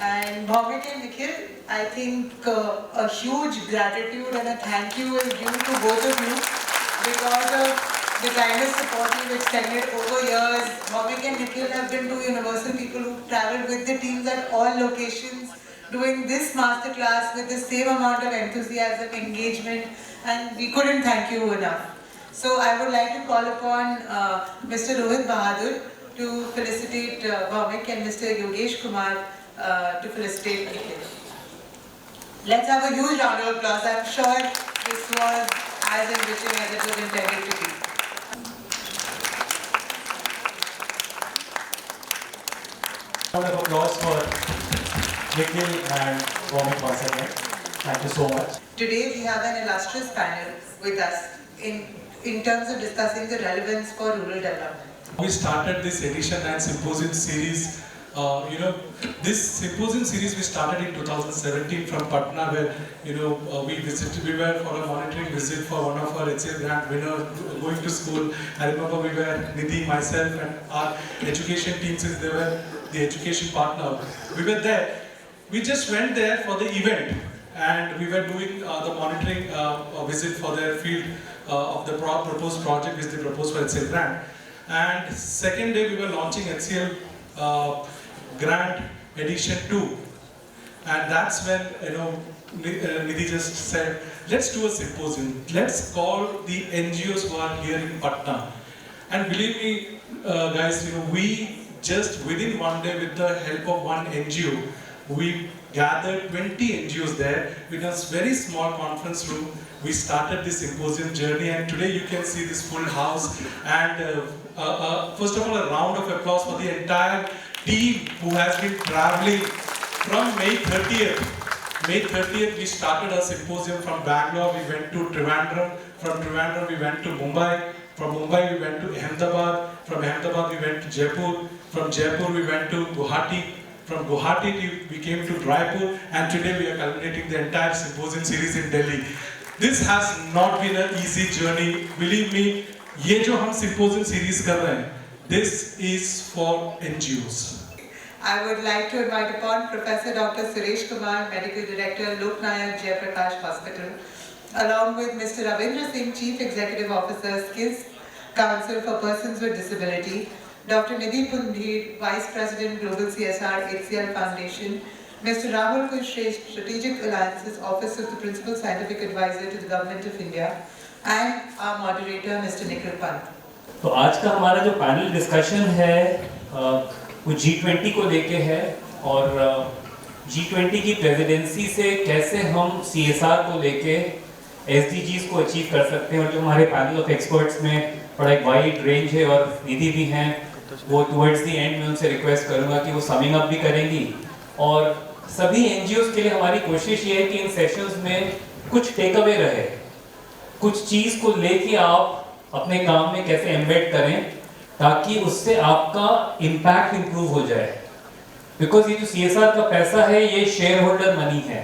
And Bhavik and Nikhil, I think a huge gratitude and a thank you is due to both of you because of the kind of support you've extended over years. Bhavik and Nikhil have been two universal people who traveled with the teams at all locations, doing this masterclass with the same amount of enthusiasm, engagement, and we couldn't thank you enough. So I would like to call upon Mr. Rohit Bahadur to felicitate Bhavik and Mr. Yogesh Kumar to felicitate Nikhil. Let's have a huge round of applause. I'm sure this was as enriching as it was intended to be. Round of applause for Nikhil and Bhavik once again. Thank you so much. Today we have an illustrious panel with us in terms of discussing the relevance for rural development. We started this edition and symposium series. This symposium series we started in 2017 from Patna, where we were for a monitoring visit for one of our HCL grant winner going to school. I remember we were Nidhi, myself, and our education team, since they were the education partner. We were there. We just went there for the event, and we were doing the monitoring visit for their field of the proposed project which they proposed for HCL grant. And second day we were launching HCL grant edition 2, and that's when Nidhi just said, let's do a symposium, let's call the NGOs who are here in Patna. And believe me guys, we just within one day, with the help of one NGO, we gathered 20 NGOs there in a very small conference room. We started this symposium journey, and today you can see this full house. And first of all, a round of applause for the entire team who has been traveling from May 30th. May 30th we started our symposium from Bangalore, we went to Trivandrum, from Trivandrum we went to Mumbai, from Mumbai we went to Ahmedabad, from Ahmedabad we went to Jaipur, from Jaipur we went to Guwahati, from Guwahati we came to Raipur, and today we are culminating the entire symposium series in Delhi. This has not been an easy journey. Believe me, ये जो हम symposium series कर रहे हैं, this is for NGOs. I would like to invite upon Professor Dr. Suresh Kumar, Medical Director, Lok Nayak Jayaprakash Hospital, along with Mr. Ravindra Singh, Chief Executive Officer, Skills Council for Persons with Disability, Dr. Nidhi Pundhir, Vice President, Global CSR, HCL Foundation, Mr. Rahul Kushresh, Strategic Alliances, Office of the Principal Scientific Advisor to the Government of India, and our moderator, Mr. Nikhil Pant. तो आज का हमारा जो panel discussion है वो G20 को लेके है, और G20 की प्रेसिडेंसी से कैसे हम CSR को लेके SDGs को अचीव कर सकते हैं। और जो हमारे पैनल ऑफ एक्सपर्ट्स में बड़ा एक वाइड रेंज है, और निधि भी हैं, वो टुवर्ड्स द एंड में उनसे रिक्वेस्ट करूंगा कि वो समिंग अप भी करेंगी। और सभी NGOs के लिए हमारी कोशिश ये है कि इन सेशंस में कुछ टेक अवे रहे, कुछ चीज को लेके आप अपने काम में कैसे एम्बेड करें ताकि उससे आपका इम्पैक्ट इंप्रूव हो जाए। बिकॉज ये जो CSR का पैसा है ये शेयर होल्डर मनी है,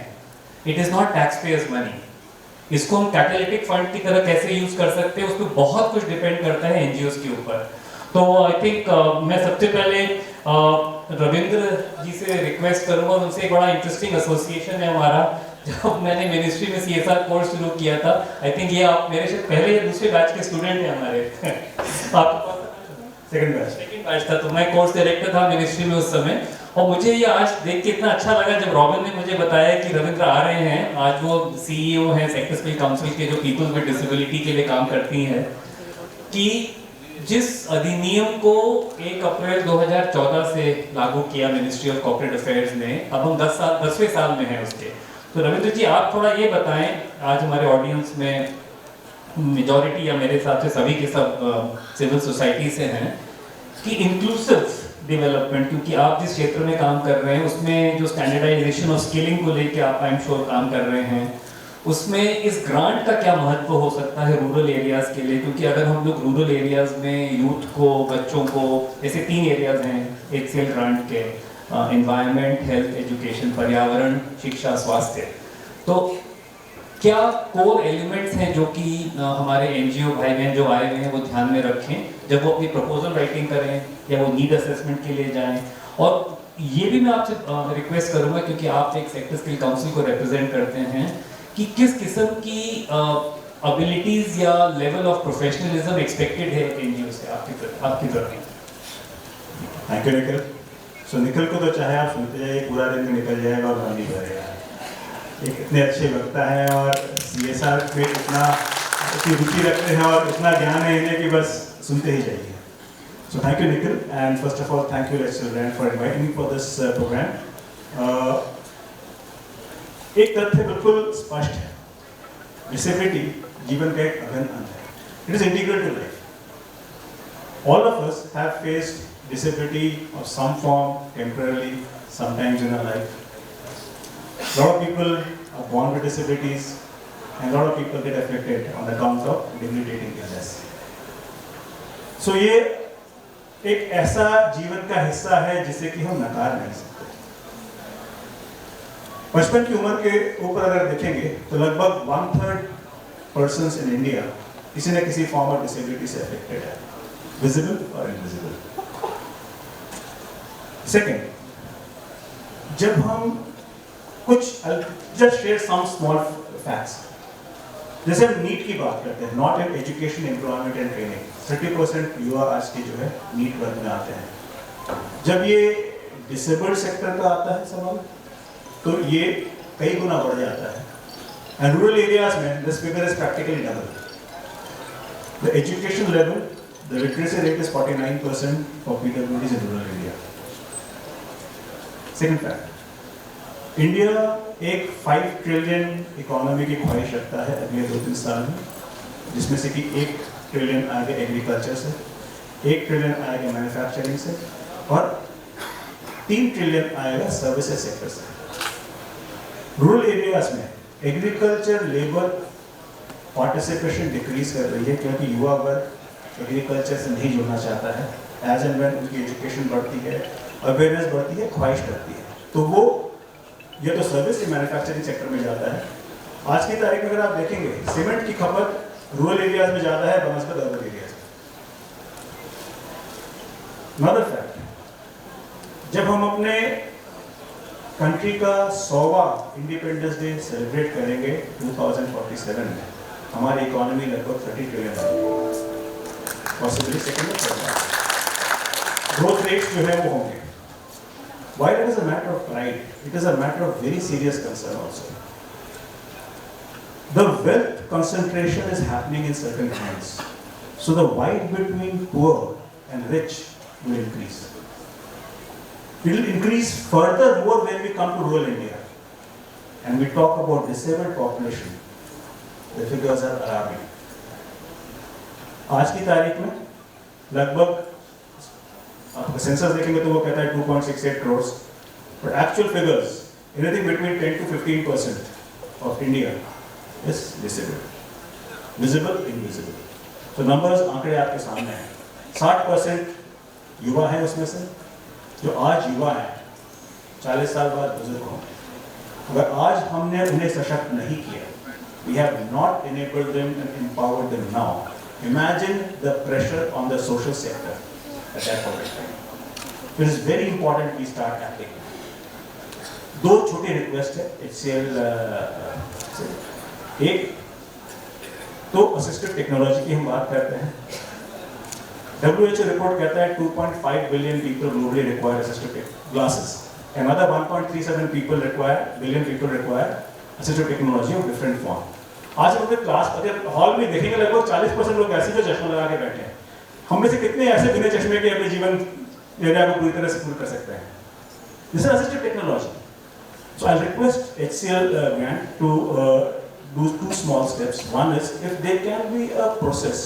it is not tax payers money. इसको हम कैटालिटिक फंड की तरह कैसे यूज कर सकते हैं, उस पर बहुत कुछ डिपेंड करता है NGOs के ऊपर। तो आई थिंक मैं सबसे पहले रविंद्र जी से रिक्वेस्ट करूंगा, उनसे एक बड़ा इंटरेस्टिंग एसोसिएशन है हमारा। जब मैंने मिनिस्ट्री में CSR कोर्स शुरू किया था, आई थिंक ये आप मेरे से पहले या दूसरे बैच के स्टूडेंट हैं हमारे। आपको सेकंड बैच था, तो मैं कोर्स डायरेक्टर था मिनिस्ट्री में उस समय। और मुझे ये आज देख के इतना अच्छा लगा जब रॉबिन ने मुझे बताया कि रविंद्र आ रहे हैं। आज वो CEO हैं सेक्टर स्किल काउंसिल के, जो पीपल्स विद डिसेबिलिटी के लिए काम करती हैं, कि जिस अधिनियम को 1 अप्रैल 2014 से लागू किया मिनिस्ट्री ऑफ कॉर्पोरेट अफेयर्स ने, अब हम 10वें साल में हैं उसके। तो रविंद्र जी आप थोड़ा ये बताएं, आज हमारे ऑडियंस में मेजॉरिटी या मेरे हिसाब से सभी के सब सिविल सोसाइटी से हैं, कि इंक्लूसिव डेवलपमेंट, क्योंकि आप जिस क्षेत्र में काम कर रहे हैं उसमें जो स्टैंडर्डाइजेशन और स्किलिंग को लेके आप आई एम श्योर काम कर रहे हैं, उसमें इस ग्रांट का क्या महत्व हो सकता है रूरल एरियाज के लिए। क्योंकि अगर हम लोग रूरल एरियाज में यूथ को, बच्चों को, ऐसे 3 एरियाज हैं HCL ग्रांट के, एनवायरनमेंट, हेल्थ, एजुकेशन, पर्यावरण, शिक्षा, स्वास्थ्य, तो क्या कोर एलिमेंट्स हैं जो कि हमारे NGO भाई बहन जो आए हुए हैं वो ध्यान में रखें जब वो अपनी प्रपोजल राइटिंग करें या वो नीड असेसमेंट के लिए जाएं। और ये भी मैं आपसे रिक्वेस्ट करूंगा, क्योंकि आप एक सेक्टर स्किल काउंसिल को रिप्रेजेंट करते हैं, कि किस किस्म की एबिलिटीज या लेवल ऑफ प्रोफेशनलिज्म एक्सपेक्टेड है एनजीओ से आपकी तरफ। Thank you Nikhil. So Nikhil को तो चाहे आप सुनते जाइए, पूरा दिन भी निकल जाएगा और मन नहीं भरेगा। एक इतने अच्छे वक्ता हैं और CSR पे इतनी रुचि रखते हैं और इतना ज्ञान है इन्हें कि बस सुनते ही जाइए। So thank you, Nikhil, and first of all, thank you, Rachel Brand, for inviting me for this program. एक तथ्य बिल्कुल स्पष्ट है, डिसेबिलिटी जीवन का एक अभिन्न अंग है. It is integral to life. All of us have faced disability of some form, temporarily, sometimes in our life. A lot of people are born with disabilities, and a lot of people get affected on account of debilitating illness. So ये एक ऐसा जीवन का हिस्सा है जिसे कि हम नकार नहीं सकते। बचपन की उम्र के ऊपर अगर देखेंगे तो लगभग 1/3 पर्सन्स इन इंडिया किसी न किसी फॉर्म ऑफ डिसेबिलिटी से अफेक्टेड है, विजिबल और इनविजिबल। सेकेंड, जब हम just share some small facts, जैसे हम नीट की बात करते हैं, not in education, employment and training, 30% युवा आज के जो है नीट वर्ग में आते हैं। जब ये डिसेबल्ड सेक्टर का आता है सवाल, तो ये कई गुना बढ़ जाता है। एंड रूरल एरियाज में this figure is practically double. The education level, the literacy rate is 49% for PWDs in rural area. Second fact, India एक 5 ट्रिलियन इकोनॉमी की ख्वाहिश रखता है अगले 2-3 साल में, जिसमें से कि 1 ट्रिलियन आएगा एग्रीकल्चर से, 1 ट्रिलियन आएगा मैन्युफैक्चरिंग से और 3 ट्रिलियन आएगा सर्विसेज सेक्टर से। रूरल एरियाज में एग्रीकल्चर लेबर पार्टिसिपेशन डिक्रीज कर रही है, क्योंकि युवा वर्ग एग्रीकल्चर से नहीं जुड़ना चाहता है। एज एंड व्हेन उनकी एजुकेशन बढ़ती है, अवेयरनेस बढ़ती है, ख्वाहिश बढ़ती है, तो वो ये तो सर्विस या मैन्युफैक्चरिंग सेक्टर में जाता है। आज की तारीख में अगर आप देखेंगे, सीमेंट की खपत रूरल एरियाज में ज़्यादा है बनस्पत अर्बन एरियाज में। अनदर फैक्ट, जब हम अपने कंट्री का 100वां इंडिपेंडेंस डे सेलिब्रेट करेंगे 2047 में, हमारी इकोनॉमी लगभग 30 ट्रिलियन होगी, पॉसिबली सेकेंड में चलेगा। ग्रोथ रेट्स जो है वो होंगे। While it is a matter of pride, it is a matter of very serious concern also. The wealth concentration is happening in certain hands, so the divide between poor and rich will increase. It will increase further more when we come to rural India, and we talk about disabled population. The figures are alarming. आज की तारीख में लगभग आप census देखेंगे तो वो कहता है 2.68 crore, but actual figures anything between 10 to 15% of India is disabled, visible, invisible. तो नंबर्स, आंकड़े आपके सामने हैं। 60% युवा हैं उसमें से, जो आज युवा हैं 40 साल बाद बुजुर्ग होंगे। अगर आज हमने उन्हें सशक्त नहीं किया, we have not enabled them and empowered them now, imagine the pressure on the social sector at that point of time. It is very important we start acting. 2 छोटी रिक्वेस्ट है HCL से। एक तो असिस्टिव टेक्नोलॉजी की हम बात करते हैं। WHO रिपोर्ट कहता है 2.5 billion people globally require assistive glasses. Another 1.37 billion people require assistive technology of different form. आज हम अपने क्लास अगर हॉल में देखेंगे, लगभग 40% लोग ऐसे जो चश्मा लगा के बैठे हैं। हम में से कितने ऐसे बिना चश्मे के अपने जीवन एरिया को पूरी तरह से पूर्ण कर सकते हैं? This is assistive technology. So I request HCL Grant to do 2 small steps. One is if there can be a process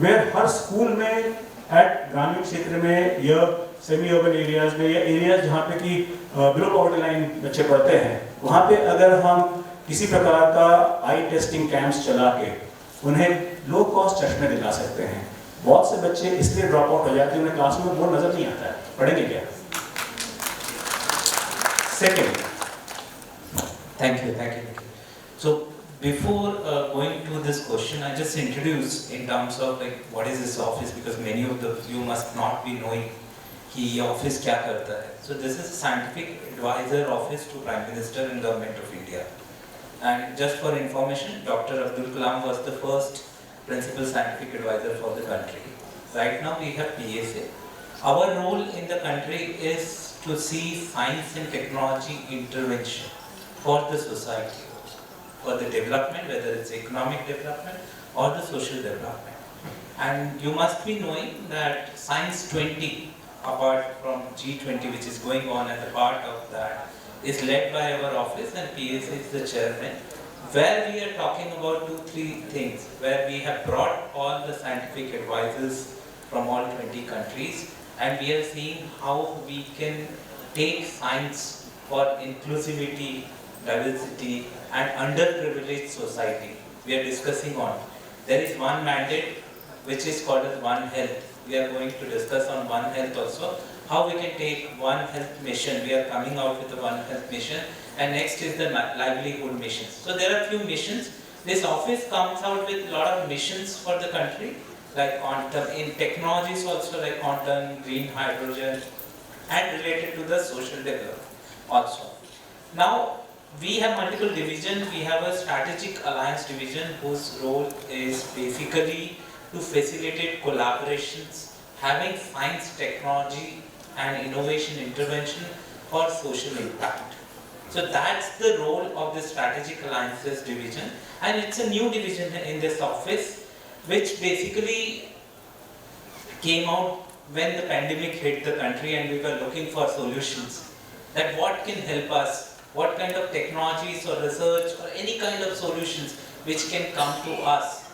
where her school में एट ग्रामीण क्षेत्र में या सेमी अर्बन एरियाज में या एरियाज जहाँ पे कि बिलो पॉवर्टी लाइन बच्चे पढ़ते हैं, वहाँ पे अगर हम किसी प्रकार का आई टेस्टिंग कैंप्स चला के उन्हें लो कॉस्ट चश्मे दिला सकते हैं। बहुत से बच्चे इसलिए ड्रॉप आउट हो जाते हैं, उन्हें क्लास में बोर्ड नजर नहीं आता है, पढ़ेंगे क्या? Second, Thank you. So before going to this question, I just introduce in terms of like what is this office, because many of you must not be knowing. कि ये ऑफिस क्या करता है. So this is a scientific advisor office to Prime Minister and Government of India. And just for information, Dr. Abdul Kalam was the first principal scientific advisor for the country. Right now we have PSA. Our role in the country is to see science and technology intervention for the society, for the development, whether it's economic development or the social development. And you must be knowing that Science 20, apart from G20 which is going on as a part of that, is led by our office and PSA is the chairman, where we are talking about 2-3 things, where we have brought all the scientific advisors from all 20 countries and we are seeing how we can take science for inclusivity, diversity and underprivileged society. We are discussing on. There is one mandate which is called as One Health. We are going to discuss on One Health also, how we can take One Health mission. We are coming out with the One Health mission, and next is the livelihood missions. So there are few missions. This office comes out with a lot of missions for the country, like quantum, in technologies also like quantum, green hydrogen, and related to the social development also. Now, we have multiple divisions. We have a strategic alliance division whose role is basically to facilitate collaborations, having science, technology and innovation intervention for social impact. So that's the role of the Strategic Alliances division, and it's a new division in this office which basically came out when the pandemic hit the country and we were looking for solutions, that what can help us, what kind of technologies or research or any kind of solutions which can come to us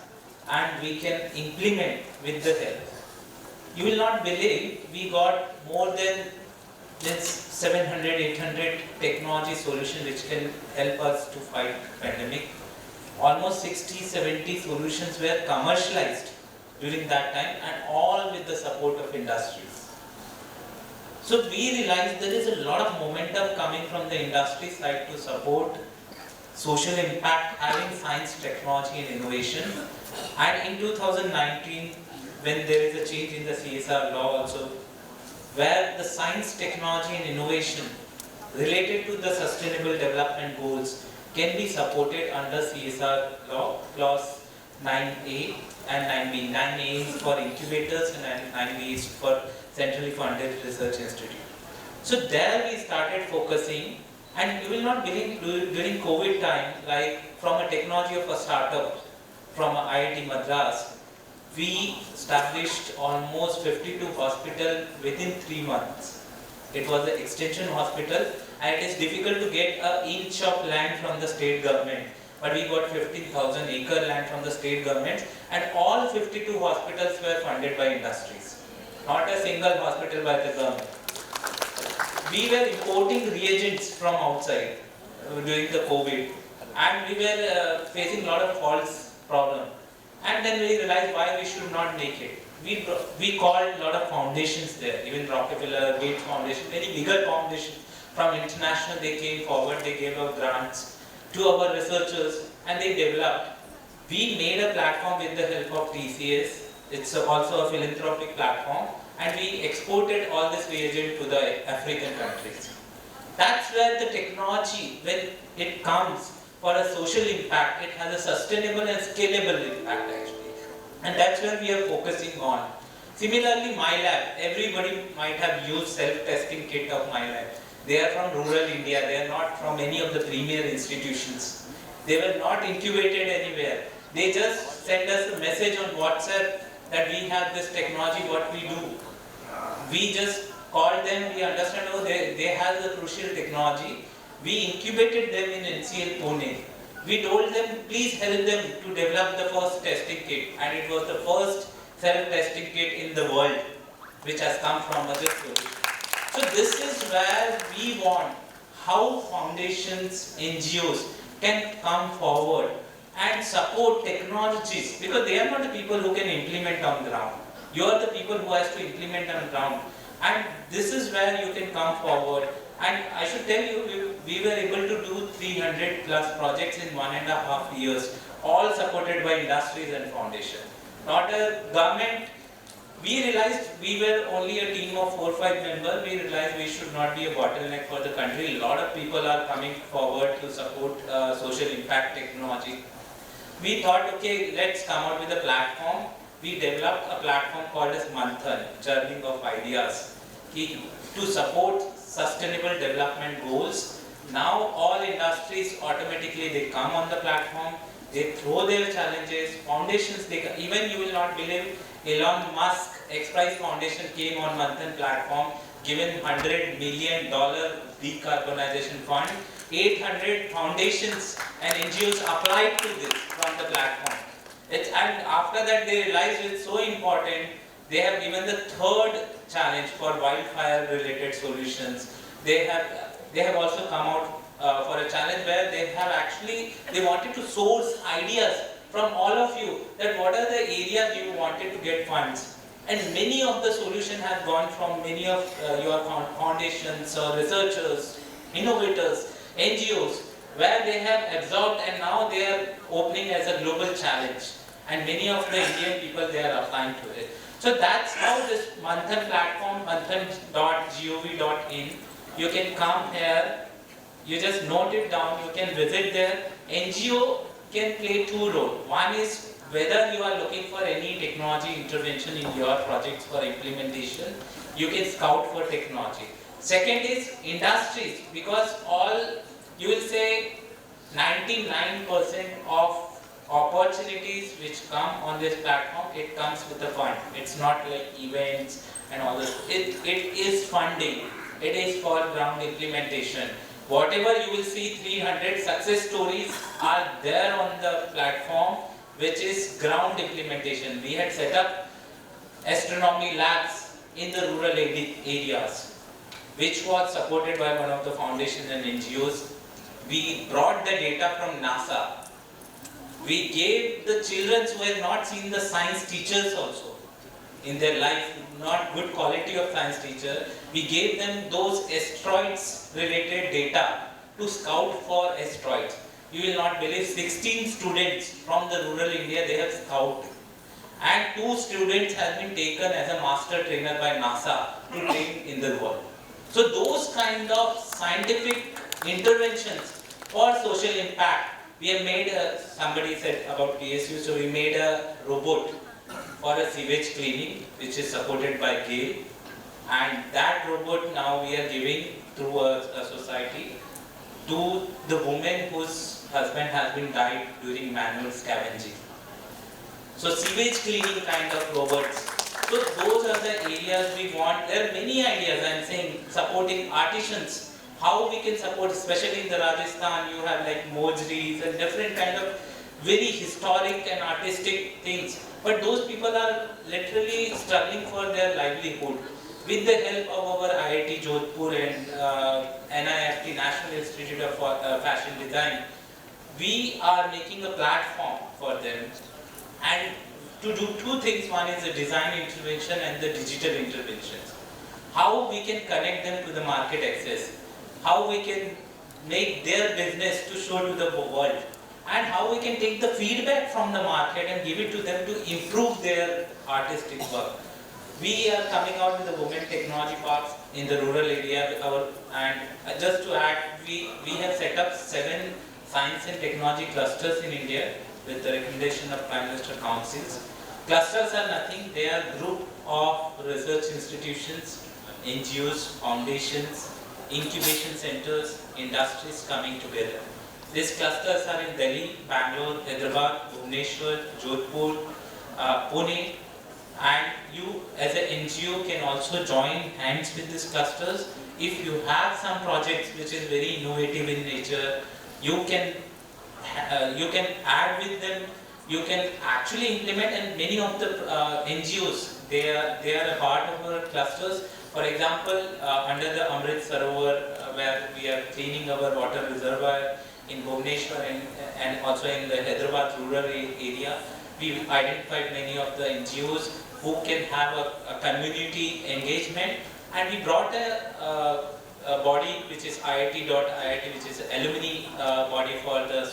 and we can implement with the help. You will not believe, we got more than this 700, 800 technology solutions which can help us to fight pandemic. Almost 60, 70 solutions were commercialized during that time and all with the support of industries. So we realized there is a lot of momentum coming from the industry side to support social impact, having science, technology and innovation. And in 2019, when there is a change in the CSR law also, where the science, technology and innovation related to the sustainable development goals can be supported under CSR law, clause 9A and 9B. 9A is for incubators and 9B is for centrally funded research institute. So there we started focusing, and you will not believe during COVID time, like from a technology of a startup, from IIT Madras, we established almost 52 hospitals within 3 months. It was an extension hospital and it is difficult to get an inch of land from the state government. But we got 15,000 acre land from the state government and all 52 hospitals were funded by industries. Not a single hospital by the government. We were importing reagents from outside during the COVID and we were facing a lot of false problems. And then we realized why we should not make it. We called a lot of foundations there, even Rockefeller, Gates Foundation, very bigger foundations from international, they came forward, they gave us grants to our researchers and they developed. We made a platform with the help of TCS, it's also a philanthropic platform, and we exported all this reagent to the African countries. That's where the technology, when it comes for a social impact, it has a sustainable and scalable impact actually. And that's where we are focusing on. Similarly, MyLab, everybody might have used self-testing kit of MyLab. They are from rural India, they are not from any of the premier institutions. They were not incubated anywhere. They just send us a message on WhatsApp that we have this technology, what we do. We just called them, we understand, oh, they have the crucial technology. We incubated them in NCL Pune. We told them, please help them to develop the first testing kit, and it was the first self-testing kit in the world which has come from a solution. So this is where we want how foundations, NGOs can come forward and support technologies, because they are not the people who can implement on the ground. You are the people who has to implement on the ground, and this is where you can come forward. And I should tell you, we were able to do 300 plus projects in 1.5 years, all supported by industries and foundations. Not a government We realized we were only a team of 4 or 5 members. We realized we should not be a bottleneck for the country. A lot of people are coming forward to support social impact technology. We thought, okay, let's come out with a platform. We developed a platform called as Manthan, Journey of Ideas, to support sustainable development goals. Now all industries automatically they come on the platform, they throw their challenges, foundations, even you will not believe, Elon Musk XPRIZE Foundation came on Manthan platform, given $100 million decarbonization fund. 800 foundations and NGOs applied to this from the platform. And after that they realized it's so important, they have given the third challenge for wildfire related solutions. They have also come out for a challenge where they wanted to source ideas from all of you, that what are the areas you wanted to get funds. And many of the solutions have gone from many of your foundations or researchers, innovators, NGOs, where they have absorbed and now they are opening as a global challenge. And many of the Indian people, they are applying to it. So that's how this Manthan platform, manthan.gov.in, you can come here, you just note it down, you can visit there. NGO can play two roles. One is whether you are looking for any technology intervention in your projects for implementation, you can scout for technology. Second is industries, because you will say 99% of opportunities which come on this platform, it comes with a fund. It's not like events and all this. It is funding. It is for ground implementation. Whatever you will see, 300 success stories are there on the platform, which is ground implementation. We had set up astronomy labs in the rural areas, which was supported by one of the foundations and NGOs. We brought the data from NASA. We gave the children who had not seen the science teachers also in their life, not good quality of science teacher. We gave them those asteroids related data to scout for asteroids. You will not believe, 16 students from the rural India, they have scouted. And 2 students have been taken as a master trainer by NASA to train in the world. So those kind of scientific interventions for social impact. We have made somebody said about PSU, so we made a robot for a sewage cleaning, which is supported by GAIL. And that robot now we are giving through a society to the woman whose husband has been died during manual scavenging. So sewage cleaning kind of robots. So those are the areas we want. There are many ideas. I am saying supporting artisans. How we can support, especially in the Rajasthan, you have like mojris and different kind of very historic and artistic things. But those people are literally struggling for their livelihood. With the help of our IIT Jodhpur and NIFT, National Institute of Fashion Design, we are making a platform for them. And to do 2 things, one is the design intervention and the digital interventions. How we can connect them to the market access. How we can make their business to show to the world, and how we can take the feedback from the market and give it to them to improve their artistic work. We are coming out with the women technology parks in the rural area, and just to add, we have set up 7 science and technology clusters in India with the recommendation of Prime Minister Councils. Clusters are nothing, they are group of research institutions, NGOs, foundations, incubation centers, industries coming together. These clusters are in Delhi, Bangalore, Hyderabad, Bhubaneswar, Jodhpur, Pune, and you as an NGO can also join hands with these clusters. If you have some projects which is very innovative in nature, you can add with them, you can actually implement, and many of the NGOs, they are a part of our clusters. For example, under the Amrit Sarovar, where we are cleaning our water reservoir in Bhubaneswar and also in the Hyderabad rural area, we identified many of the NGOs who can have a community engagement, and we brought a body which is IIT.IIT, which is an alumni body for the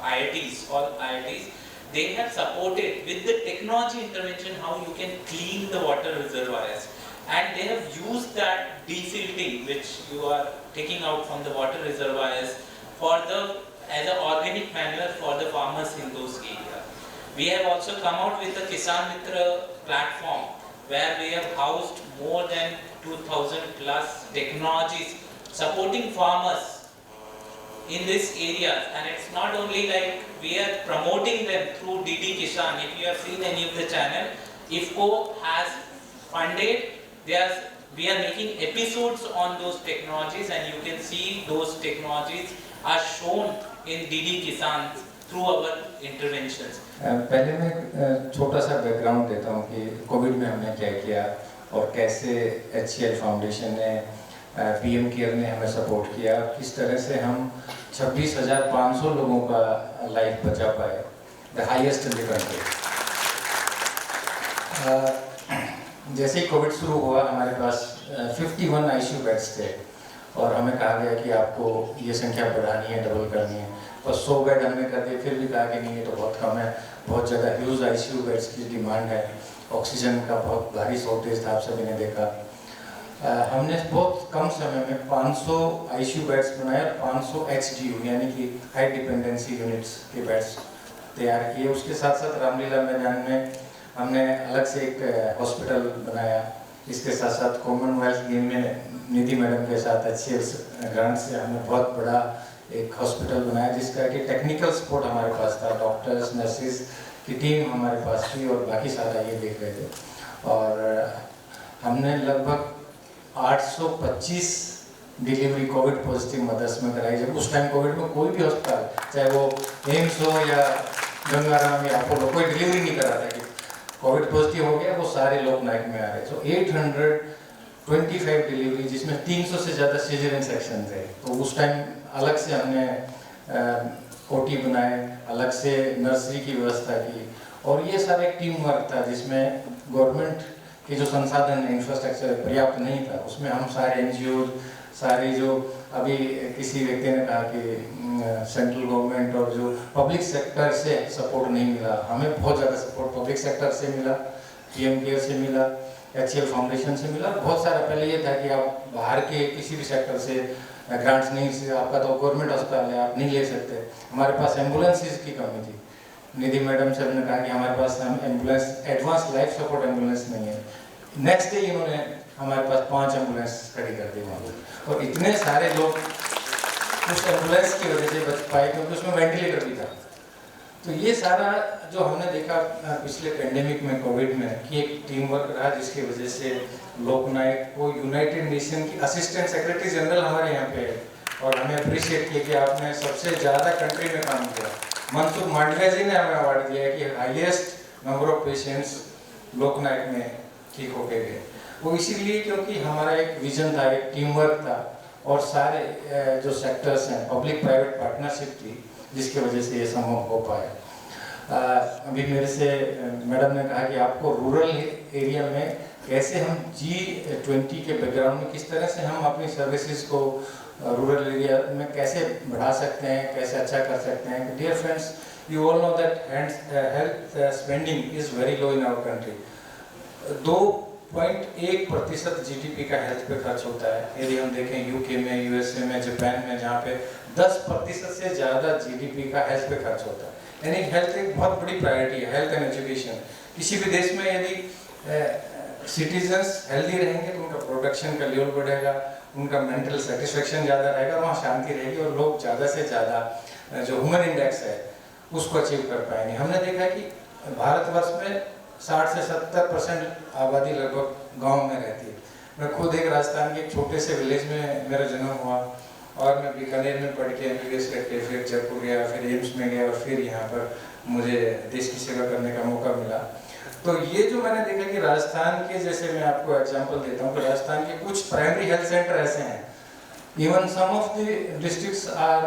IITs, all IITs, they have supported with the technology intervention how you can clean the water reservoirs, and they have used that desilting which you are taking out from the water reservoirs for the as an organic manure for the farmers in those areas. We have also come out with the Kisan Mitra platform where we have housed more than 2000 plus technologies supporting farmers in this area, and it's not only like we are promoting them through DD Kisan. If you have seen any of the channel, IFCO has funded, we are making episodes on those technologies, and you can see those technologies are shown in DD Kisan through our interventions. पहले मैं छोटा सा background देता हूँ कि Covid में हमने क्या किया और कैसे HCL फाउंडेशन ने PM केयर ने हमें सपोर्ट किया, किस तरह से हम 26,500 लोगों का लाइफ बचा पाए, the highest in the country. जैसे ही कोविड शुरू हुआ हमारे पास 51 ICU बेड्स थे और हमें कहा गया कि आपको ये संख्या बढ़ानी है, डबल करनी है, और 100 बेड हमने कर दिए। फिर भी कहा कि नहीं ये तो बहुत कम है, बहुत ज़्यादा ह्यूज ICU बेड्स की डिमांड है, ऑक्सीजन का बहुत भारी शॉर्टेज था, आप सभी ने देखा। हमने बहुत कम समय में 500 ICU बेड्स बनाए, 500 HDU यानी कि हाई डिपेंडेंसी यूनिट्स के बेड्स तैयार किए। उसके साथ साथ रामलीला मैदान में हमने अलग से एक हॉस्पिटल बनाया। इसके साथ साथ कॉमनवेल्थ गेम में निधि मैडम के साथ HCL ग्रांट से हमने बहुत बड़ा एक हॉस्पिटल बनाया जिसका कि टेक्निकल सपोर्ट हमारे पास था, डॉक्टर्स नर्सिस की टीम हमारे पास थी और बाकी सारा ये देख रहे थे। और हमने लगभग 825 डिलीवरी कोविड पॉजिटिव मदर्स में कराई। जब उस टाइम कोविड में कोई भी अस्पताल, चाहे वो एम्स हो या गंगाराम या अपोलो, कोई डिलीवरी नहीं करा था कि कोविड पॉजिटिव हो गया वो सारे लोग नाइट में आ रहे। तो 825 डिलीवरी जिसमें 300 से ज़्यादा सीजरियन सेक्शन थे। तो उस टाइम अलग से हमने OT बनाए, अलग से नर्सरी की व्यवस्था की, और ये सारा एक टीम वर्क था जिसमें गवर्नमेंट के जो संसाधन इंफ्रास्ट्रक्चर पर्याप्त नहीं था, उसमें हम सारे NGO, सारे जो अभी किसी व्यक्ति ने कहा कि सेंट्रल गवर्नमेंट और जो पब्लिक सेक्टर से सपोर्ट नहीं मिला, हमें बहुत ज़्यादा सपोर्ट पब्लिक सेक्टर से मिला, PM केयर से मिला, HCL फाउंडेशन से मिला। बहुत सारा पहले ये था कि आप बाहर के किसी भी सेक्टर से ग्रांट्स नहीं, से आपका तो गवर्नमेंट अस्पताल है, आप नहीं ले सकते। हमारे पास एम्बुलेंसेज की कमी थी। निधि मैडम से हमने कहा कि हमारे पास हम ambulance, advance life support ambulance नहीं है। नेक्स्ट डे इन्होंने हमारे पास 5 एम्बुलेंस खड़ी कर दी वहाँ पर, और इतने सारे लोग उस एम्बुलेंस की वजह से बच पाए क्योंकि उसमें वेंटिलेटर भी था। तो ये सारा जो हमने देखा पिछले पेंडेमिक में, कोविड में, कि एक टीम वर्क रहा जिसकी वजह से लोकनायक को यूनाइटेड नेशन की असिस्टेंट सेक्रेटरी जनरल हमारे यहाँ पे है और हमें अप्रिशिएट किया कि आपने सबसे ज़्यादा कंट्री में काम किया। मनसुख मांडविया जी ने हमें अवार्ड दिया है कि हाईएस्ट नंबर ऑफ पेशेंट्स लोकनायक में ठीक होके गए। वो इसीलिए क्योंकि हमारा एक विजन था, एक टीम वर्क था, और सारे जो सेक्टर्स हैं, पब्लिक प्राइवेट पार्टनरशिप थी, जिसकी वजह से ये संभव हो पाया। अभी मेरे से मैडम ने कहा कि आपको रूरल एरिया में कैसे हम G20 के बैकग्राउंड में किस तरह से हम अपनी सर्विसेज को रूरल एरिया में कैसे बढ़ा सकते हैं, कैसे अच्छा कर सकते हैं। Dear friends, you all know that health spending is very low in our country. 2.1% GDP का हेल्थ पे खर्च होता है। यदि हम देखें UK में, USA में, जापान में, जहाँ पे 10% से ज़्यादा GDP का हेल्थ पे खर्च होता है। यानी हेल्थ एक बहुत बड़ी प्रायोरिटी है, हेल्थ एंड एजुकेशन। किसी भी देश में यदि सिटीजन्स हेल्दी रहेंगे तो उनका प्रोडक्शन का लेवल बढ़ेगा, उनका मेंटल सेटिस्फेक्शन ज़्यादा रहेगा, वहाँ शांति रहेगी और लोग ज़्यादा से ज़्यादा जो ह्यूमन इंडेक्स है उसको अचीव कर पाएंगे। हमने देखा कि भारतवर्ष में 60 से 70% आबादी लगभग गांव में रहती है। मैं खुद एक राजस्थान के एक छोटे से विलेज में मेरा जन्म हुआ और मैं बीकानेर में पढ़ के MBBS करके फिर जयपुर गया, फिर एम्स में गया और फिर यहाँ पर मुझे देश की सेवा करने का मौका मिला। तो ये जो मैंने देखा कि राजस्थान के, जैसे मैं आपको एग्जांपल देता हूँ कि राजस्थान के कुछ प्राइमरी हेल्थ सेंटर ऐसे हैं, even some of the districts are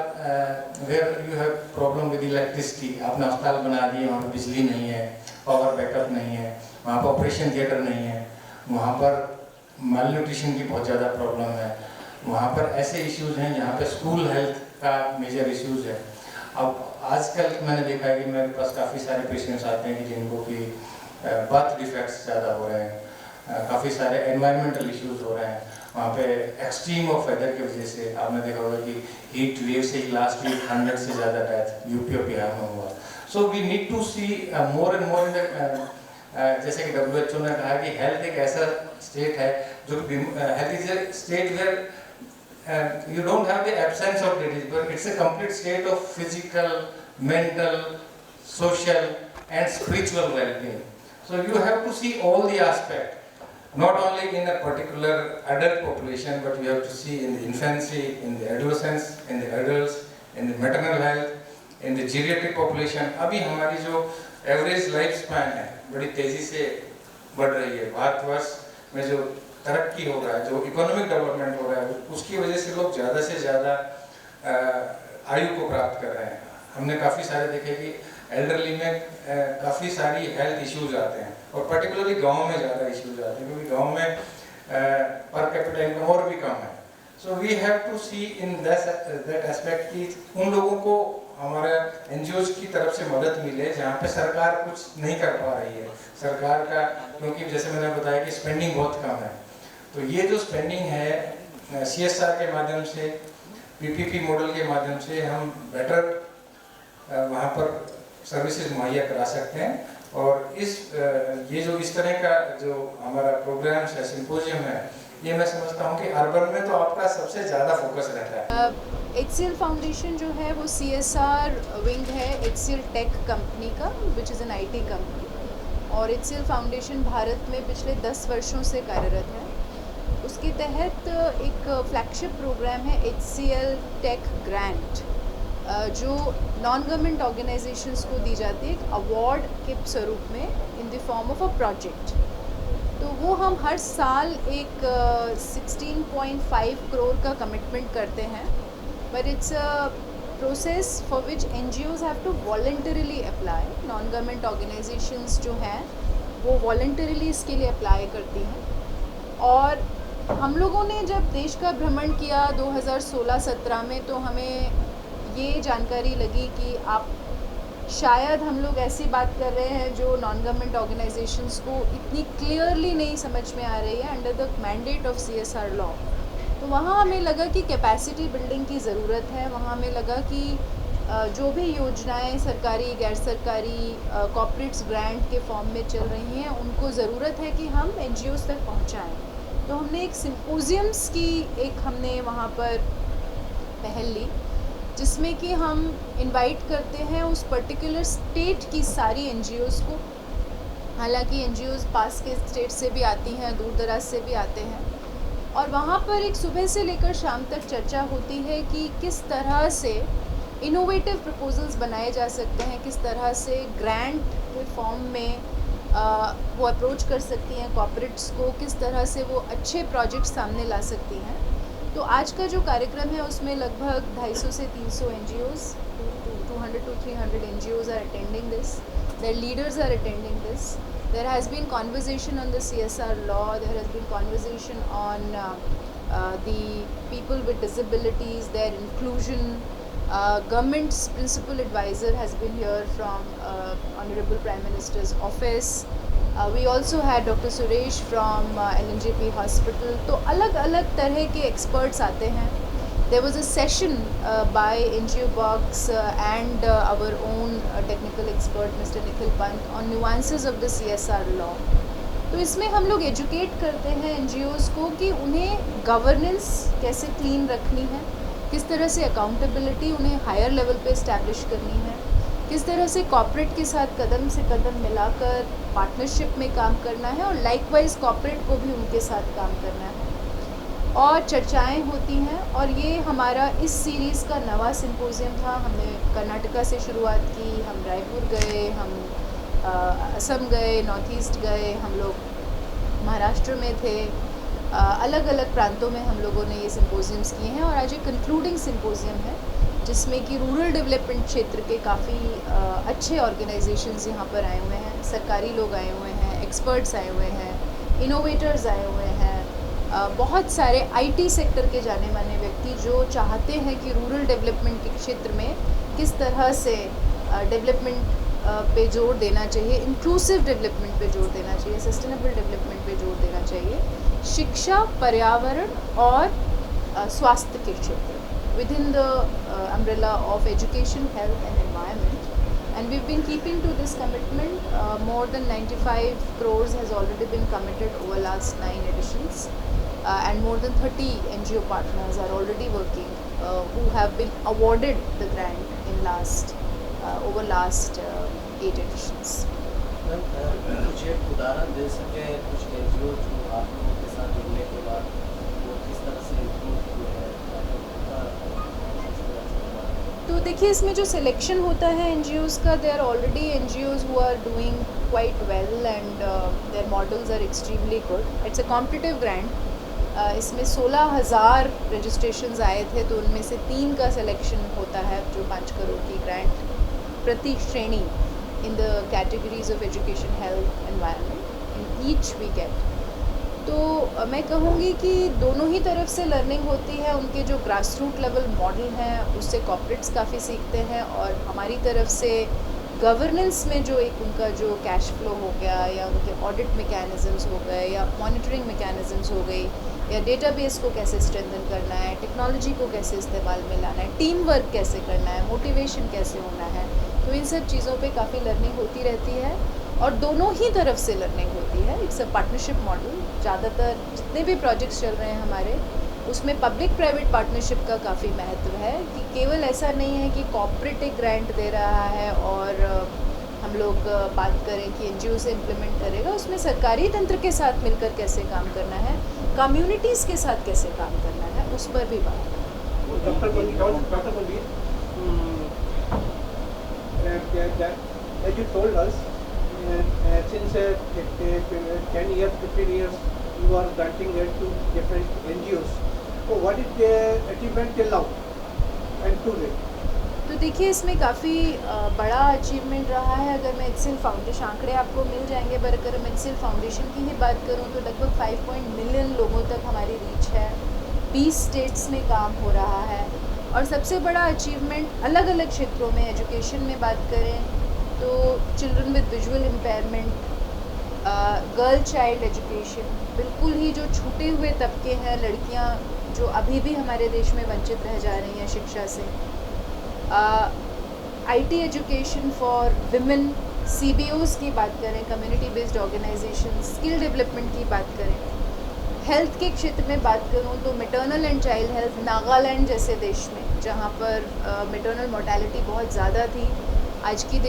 where you have problem with electricity. आपने अस्पताल बना दिए, वहाँ पर बिजली नहीं है, पावर बैकअप नहीं है, वहाँ पर ऑपरेशन थिएटर नहीं है, वहाँ पर माल न्यूट्रिशन की बहुत ज़्यादा प्रॉब्लम है, वहाँ पर ऐसे इश्यूज हैं, यहाँ पे स्कूल हेल्थ का मेजर इश्यूज है। अब आजकल मैंने देखा है कि मेरे पास काफ़ी सारे पेशेंट्स आते हैं कि जिनको कि बर्थ डिफेक्ट्स ज़्यादा हो रहे हैं, काफ़ी सारे एनवायरमेंटल इश्यूज हो रहे हैं, वहाँ पे एक्सट्रीम ऑफ वेदर की वजह से आपने देखा होगा कि हीट वेव से ही लास्ट वीक 100 से ज़्यादा डेथ यूपी और बिहार में हुआ। So we need to see more and more in जैसे कि WHO ने कहा कि हेल्थ एक ऐसा स्टेट है जो health is a state where you don't have the absence of disease, but it's a complete state of physical, mental, social and spiritual well-being. So you have to see all the aspects, not only in a particular adult population, but you have to see in the infancy, in the adolescence, in the adults, in the maternal health, in the geriatric population. अभी हमारी जो average lifespan है बड़ी तेजी से बढ़ रही है। भारतवर्ष में जो तरक्की हो रहा है, जो इकोनॉमिक डेवलपमेंट हो रहा है, उसकी वजह से लोग ज़्यादा से ज़्यादा आयु को प्राप्त कर रहे हैं। हमने काफ़ी सारे देखे कि एल्डरली में काफ़ी सारी हेल्थ इश्यूज आते हैं और पर्टिकुलरली गांव में ज़्यादा इश्यूज आते हैं क्योंकि गांव में पर कैपिटा इनकम और भी कम है। So we have to see in that aspect कि उन लोगों को हमारे NGOs की तरफ से मदद मिले जहाँ पे सरकार कुछ नहीं कर पा रही है। सरकार का, क्योंकि जैसे मैंने बताया कि स्पेंडिंग बहुत कम है, तो ये जो स्पेंडिंग है CSR के माध्यम से, PPP मॉडल के माध्यम से हम बेटर वहाँ पर सर्विसेज मुहैया करा सकते हैं। और ये जो इस तरह का जो हमारा प्रोग्राम्स है, सिम्पोजियम है, ये मैं समझता हूँ कि अर्बन में तो आपका सबसे ज़्यादा फोकस रहता है। HCL फाउंडेशन जो है वो CSR विंग है HCL टेक कंपनी का, which is an IT company, और HCL फाउंडेशन भारत में पिछले 10 वर्षों से कार्यरत है। उसके तहत एक फ्लैगशिप प्रोग्राम है HCL टेक ग्रांट, जो नॉन गवर्नमेंट ऑर्गेनाइजेशंस को दी जाती है एक अवार्ड के स्वरूप में in the form of a project. तो वो हम हर साल एक 16.5 करोड़ का कमिटमेंट करते हैं, but it's a process for which NGOs have to voluntarily apply. Non government organisations जो हैं वो वॉलंटरीली इसके लिए अप्लाई करती हैं। और हम लोगों ने जब देश का भ्रमण किया 2016-17 में, तो हमें ये जानकारी लगी कि आप शायद हम लोग ऐसी बात कर रहे हैं जो नॉन गवर्नमेंट ऑर्गेनाइजेशंस को इतनी क्लियरली नहीं समझ में आ रही है under the mandate of CSR law. तो वहाँ हमें लगा कि कैपेसिटी बिल्डिंग की ज़रूरत है। वहाँ हमें लगा कि जो भी योजनाएं सरकारी, गैर सरकारी, कॉर्पोरेट्स ग्रांट के फॉर्म में चल रही हैं, उनको ज़रूरत है कि हम NGOs तक पहुँचाएँ। तो हमने एक सिम्पोजियम्स की हमने वहाँ पर पहल ली, जिसमें कि हम इनवाइट करते हैं उस पर्टिकुलर स्टेट की सारी NGOs को। हालांकि NGOs पास के स्टेट से भी आती हैं, दूर दराज से भी आते हैं, और वहाँ पर एक सुबह से लेकर शाम तक चर्चा होती है कि किस तरह से इनोवेटिव प्रपोजल्स बनाए जा सकते हैं, किस तरह से ग्रांट के फॉर्म में वो अप्रोच कर सकती हैं कॉर्पोरेट्स को, किस तरह से वो अच्छे प्रोजेक्ट सामने ला सकती हैं। तो आज का जो कार्यक्रम है उसमें लगभग 250 से 300 NGOs, 200 to 300 NGOs are attending this. Their leaders are attending this. There has been conversation on the CSR law. There has been conversation on the people with disabilities, their inclusion. Government's principal advisor has been here from Honorable Prime Minister's office. We also had Dr. Suresh from LNJP Hospital. तो अलग अलग तरह के experts आते हैं। There was a session by NGO Box and our own technical expert Mr. Nikhil Pant on nuances of the CSR law. तो इसमें हम लोग educate करते हैं NGOs को कि उन्हें governance कैसे clean रखनी है, किस तरह से अकाउंटेबिलिटी उन्हें हायर लेवल पे इस्टेब्लिश करनी है, किस तरह से कॉर्पोरेट के साथ कदम से कदम मिलाकर पार्टनरशिप में काम करना है, और लाइकवाइज कॉर्पोरेट को भी उनके साथ काम करना है। और चर्चाएं होती हैं, और ये हमारा इस सीरीज़ का नवा सिम्पोजियम था। हमने कर्नाटका से शुरुआत की, हम रायपुर गए, हम असम गए, नॉर्थ ईस्ट गए, हम लोग महाराष्ट्र में थे, अलग अलग प्रांतों में हम लोगों ने ये सिम्पोजियम्स किए हैं। और आज एक कंक्लूडिंग सिम्पोजियम है जिसमें कि रूरल डेवलपमेंट क्षेत्र के काफ़ी अच्छे ऑर्गेनाइजेशंस यहाँ पर आए हुए हैं, सरकारी लोग आए हुए हैं, एक्सपर्ट्स आए हुए हैं, इनोवेटर्स आए हुए हैं, बहुत सारे IT सेक्टर के जाने माने व्यक्ति जो चाहते हैं कि रूरल डेवलपमेंट के क्षेत्र में किस तरह से डेवलपमेंट पे जोर देना चाहिए, इंक्लूसिव डेवलपमेंट पे जोर देना चाहिए, सस्टेनेबल डेवलपमेंट पे जोर देना चाहिए, शिक्षा, पर्यावरण और स्वास्थ्य के क्षेत्र with in the umbrella of education, health and environment. And we've been keeping to this commitment. More than 95 crores has already been committed over last 9 editions, and more than 30 NGO partners are already working who have been awarded the grant in over last 8 editions. कुछ एक उदाहरण दे सके, कुछ NGO जो आप लोगों के साथ जुड़ने के बाद वो किस तरह से इम्प्रूव हुए हैं? तो देखिए, इसमें जो सिलेक्शन होता है NGOs का, they are already NGOs who are doing quite well and their models are extremely good. It's a competitive grant. इसमें 16,000 रजिस्ट्रेशंस आए थे, तो उनमें से 3 का सिलेक्शन होता है, जो 5 करोड़ की ग्रांट प्रति श्रेणी in the categories of education, health, environment in each we get. तो मैं कहूँगी कि दोनों ही तरफ से लर्निंग होती है. उनके जो ग्रास रूट लेवल मॉडल हैं उससे कॉर्पोरेट्स काफ़ी सीखते हैं, और हमारी तरफ से गवर्नेंस में जो एक उनका जो कैश फ्लो हो गया, या उनके ऑडिट मैकेनिज़म्स हो गए, या मॉनिटरिंग मैकेनिज़म्स हो गई, या डेटाबेस को कैसे स्ट्रेंथन करना है, टेक्नोलॉजी को कैसे इस्तेमाल में लाना है, टीम वर्क कैसे करना है, मोटिवेशन कैसे होना है, तो इन सब चीज़ों पे काफ़ी लर्निंग होती रहती है, और दोनों ही तरफ से लर्निंग होती है. It's a partnership model. ज़्यादातर जितने भी प्रोजेक्ट्स चल रहे हैं हमारे, उसमें पब्लिक प्राइवेट पार्टनरशिप का काफ़ी महत्व है, कि केवल ऐसा नहीं है कि कॉर्पोरेट एक ग्रांट दे रहा है और हम लोग बात करें कि NGO से इम्प्लीमेंट करेगा. उसमें सरकारी तंत्र के साथ मिलकर कैसे काम करना है, कम्युनिटीज़ के साथ कैसे काम करना है, उस पर भी बात है. Doctor Balbir, as you told us, since 10 years, 15 years, you are granting it to different NGOs. So what is the achievement till now and to date? तो देखिए, इसमें काफ़ी बड़ा अचीवमेंट रहा है. अगर मैं एक्सेल फाउंडेशन, आंकड़े आपको मिल जाएंगे, पर अगर मैं एक्सेल फाउंडेशन की ही बात करूं तो लगभग 5 मिलियन लोगों तक हमारी रीच है. 20 स्टेट्स में काम हो रहा है. और सबसे बड़ा अचीवमेंट अलग अलग क्षेत्रों में, एजुकेशन में बात करें तो children with visual impairment, girl child education, बिल्कुल ही जो छूटे हुए तबके हैं, लड़कियां जो अभी भी हमारे देश में वंचित रह जा रही हैं शिक्षा से, IT education for women, CBOs की बात करें, community based organisation, skill development की बात करें, हेल्थ के क्षेत्र में बात करूं तो maternal and child health, Nagaland जैसे देश में जहां पर मैटरनल मोर्टेलिटी बहुत ज़्यादा थी, आज की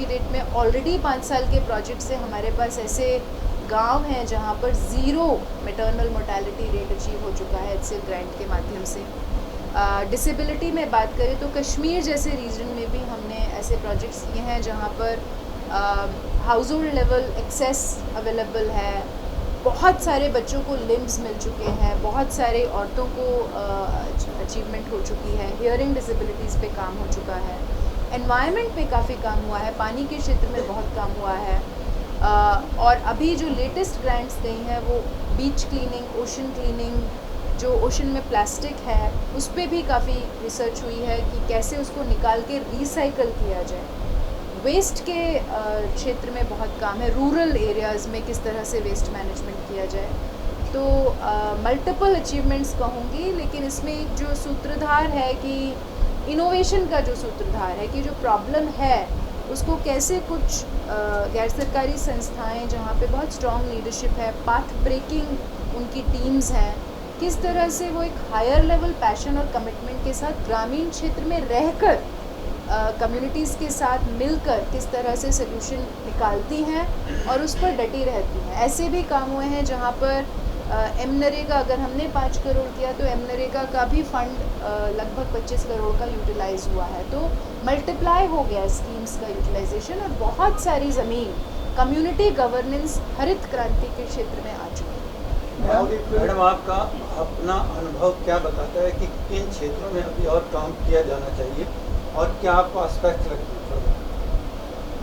डेट में ऑलरेडी 5 साल के प्रोजेक्ट से हमारे पास ऐसे गांव हैं जहां पर 0 मैटरनल मोर्टेलिटी रेट अचीव हो चुका है HCL ग्रांट के माध्यम से. डिसेबिलिटी में बात करें तो कश्मीर जैसे रीजन में भी हमने ऐसे प्रोजेक्ट्स किए हैं जहां पर household level access available है, बहुत सारे बच्चों को लिम्स मिल चुके हैं, बहुत सारे औरतों को अचीवमेंट हो चुकी है, हियरिंग डिसेबिलिटीज़ पे काम हो चुका है, एनवायरनमेंट पे काफ़ी काम हुआ है, पानी के क्षेत्र में बहुत काम हुआ है. और अभी जो लेटेस्ट ग्रांट्स गई हैं वो बीच क्लीनिंग, ओशन क्लीनिंग, जो ओशन में प्लास्टिक है उस पर भी काफ़ी रिसर्च हुई है कि कैसे उसको निकाल के रिसाइकल किया जाए. वेस्ट के क्षेत्र में बहुत काम है, रूरल एरियाज़ में किस तरह से वेस्ट मैनेजमेंट किया जाए. तो मल्टीपल अचीवमेंट्स कहूँगी, लेकिन इसमें एक जो सूत्रधार है कि इनोवेशन का जो सूत्रधार है कि जो प्रॉब्लम है उसको कैसे कुछ गैर सरकारी संस्थाएं जहाँ पे बहुत स्ट्रॉन्ग लीडरशिप है, पाथ ब्रेकिंग उनकी टीम्स हैं, किस तरह से वो एक हायर लेवल पैशन और कमिटमेंट के साथ ग्रामीण क्षेत्र में रहकर कम्युनिटीज़ के साथ मिलकर किस तरह से सोल्यूशन निकालती हैं और उस पर डटी रहती हैं. ऐसे भी काम हुए हैं जहाँ पर MNREGA, अगर हमने 5 करोड़ किया तो MNREGA का भी फंड लगभग 25 करोड़ का यूटिलाइज हुआ है. तो मल्टीप्लाई हो गया स्कीम्स का यूटिलाइजेशन, और बहुत सारी ज़मीन कम्युनिटी गवर्नेंस हरित क्रांति के क्षेत्र में आ चुकी है. मैडम, आपका अपना अनुभव क्या बताता है कि किन क्षेत्रों में अभी और काम किया जाना चाहिए और क्या आपको आस्पेक्ट लगता है?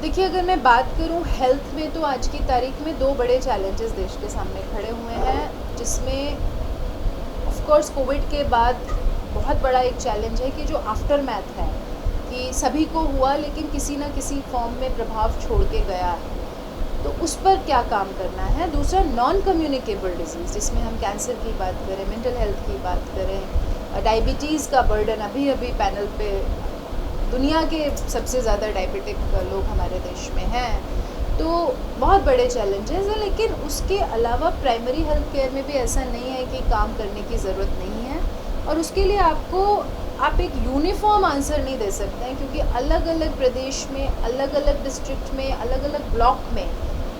देखिए, अगर मैं बात करूं हेल्थ में तो आज की तारीख में 2 बड़े चैलेंजेस देश के सामने खड़े हुए हैं, जिसमें ऑफ कोर्स कोविड के बाद बहुत बड़ा एक चैलेंज है कि जो आफ्टर मैथ है, कि कि सभी को हुआ लेकिन किसी न किसी फॉर्म में प्रभाव छोड़ के गया है, तो उस पर क्या काम करना है। दूसरा नॉन कम्युनिकेबल डिजीज़, जिसमें हम कैंसर की बात करें, मेंटल हेल्थ की बात करें, डायबिटीज़ का बर्डन, अभी अभी पैनल पे दुनिया के सबसे ज़्यादा डायबिटिक लोग हमारे देश में हैं, तो बहुत बड़े चैलेंजेस हैं। लेकिन उसके अलावा प्राइमरी हेल्थ केयर में भी ऐसा नहीं है कि काम करने की ज़रूरत नहीं है, और उसके लिए आप एक यूनिफॉर्म आंसर नहीं दे सकते हैं, क्योंकि अलग अलग प्रदेश में, अलग अलग डिस्ट्रिक्ट में, अलग अलग ब्लॉक में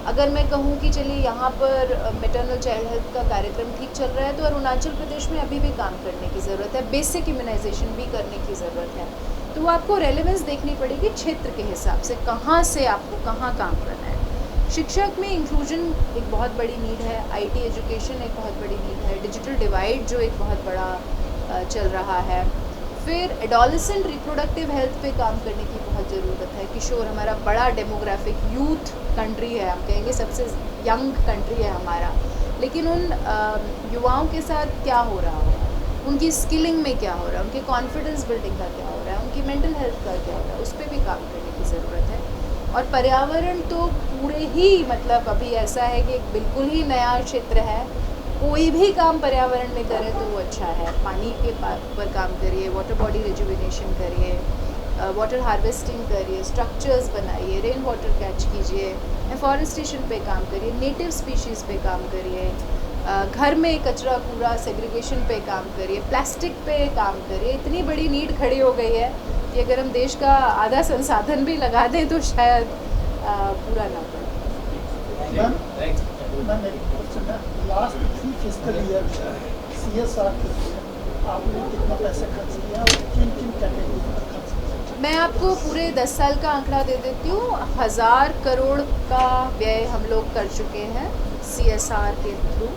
अगर मैं कहूँ कि चलिए यहाँ पर मैटरनल चाइल्ड हेल्थ का कार्यक्रम ठीक चल रहा है, तो अरुणाचल प्रदेश में अभी भी काम करने की ज़रूरत है, बेसिक इम्यूनाइजेशन भी करने की ज़रूरत है। तो वो आपको रेलेवेंस देखनी पड़ेगी क्षेत्र के हिसाब से, कहाँ से आपको कहाँ काम करना है। शिक्षक में इंक्लूजन एक बहुत बड़ी नीड है, IT एजुकेशन एक बहुत बड़ी नीड है, डिजिटल डिवाइड जो एक बहुत बड़ा चल रहा है। फिर एडोलेसेंट रिप्रोडक्टिव हेल्थ पे काम करने की बहुत ज़रूरत है। किशोर हमारा बड़ा डेमोग्राफिक यूथ कंट्री है, हम कहेंगे सबसे यंग कंट्री है हमारा, लेकिन उन युवाओं के साथ क्या हो रहा है, उनकी स्किलिंग में क्या हो रहा है, उनके कॉन्फिडेंस बिल्डिंग का क्या हो रहा है, उनकी मेंटल हेल्थ का क्या हो रहा है, उस पर भी काम करने की ज़रूरत है। और पर्यावरण तो पूरे ही मतलब अभी ऐसा है कि एक बिल्कुल ही नया क्षेत्र है, कोई भी काम पर्यावरण में करें तो वो अच्छा है। पानी के पर काम करिए, वाटर बॉडी रिजुविनेशन करिए, वाटर हार्वेस्टिंग करिए, स्ट्रक्चर्स बनाइए, रेन वाटर कैच कीजिए, एफॉरेस्टेशन पे काम करिए, नेटिव स्पीशीज़ पे काम करिए, घर में कचरा कूड़ा सेग्रीगेशन पे काम करिए, प्लास्टिक पे काम करिए। इतनी बड़ी नीड खड़ी हो गई है कि अगर हम देश का आधा संसाधन भी लगा दें तो शायद पूरा ना पड़े। मैम मेरी क्वेश्चन है, लास्ट 3 फिस्कल ईयर CSR के लिए आपने कितना पैसा खर्च किया और किन किन कैटेगरी पर खर्च किया? मैं आपको पूरे 10 साल का आंकड़ा दे देती हूँ। 1000 करोड़ का व्यय हम लोग कर चुके हैं CSR के थ्रू।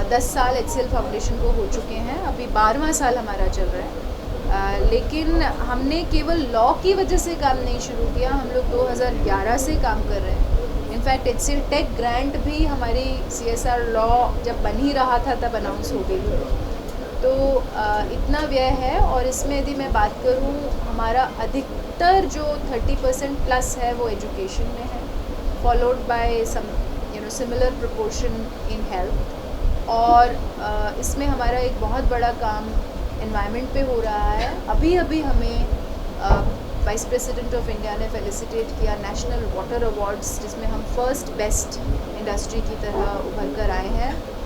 10 साल HCL फाउंडेशन को हो चुके हैं, अभी 12वां साल हमारा चल रहा है। लेकिन हमने केवल लॉ की वजह से काम नहीं शुरू किया, हम लोग 2011 से काम कर रहे हैं। इनफैक्ट HCL टेक ग्रांट भी हमारी CSR लॉ जब बन ही रहा था तब अनाउंस हो गई थी। तो इतना व्यय है, और इसमें यदि मैं बात करूँ, हमारा अधिकतर जो 30% प्लस है वो एजुकेशन में है, followed by some similar proportion in health, और इसमें हमारा एक बहुत बड़ा काम एनवायरनमेंट पे हो रहा है। अभी अभी हमें वाइस प्रेसिडेंट ऑफ इंडिया ने फेलिसिटेट किया नेशनल वाटर अवार्ड्स, जिसमें हम फर्स्ट बेस्ट इंडस्ट्री की तरह उभर कर आए हैं।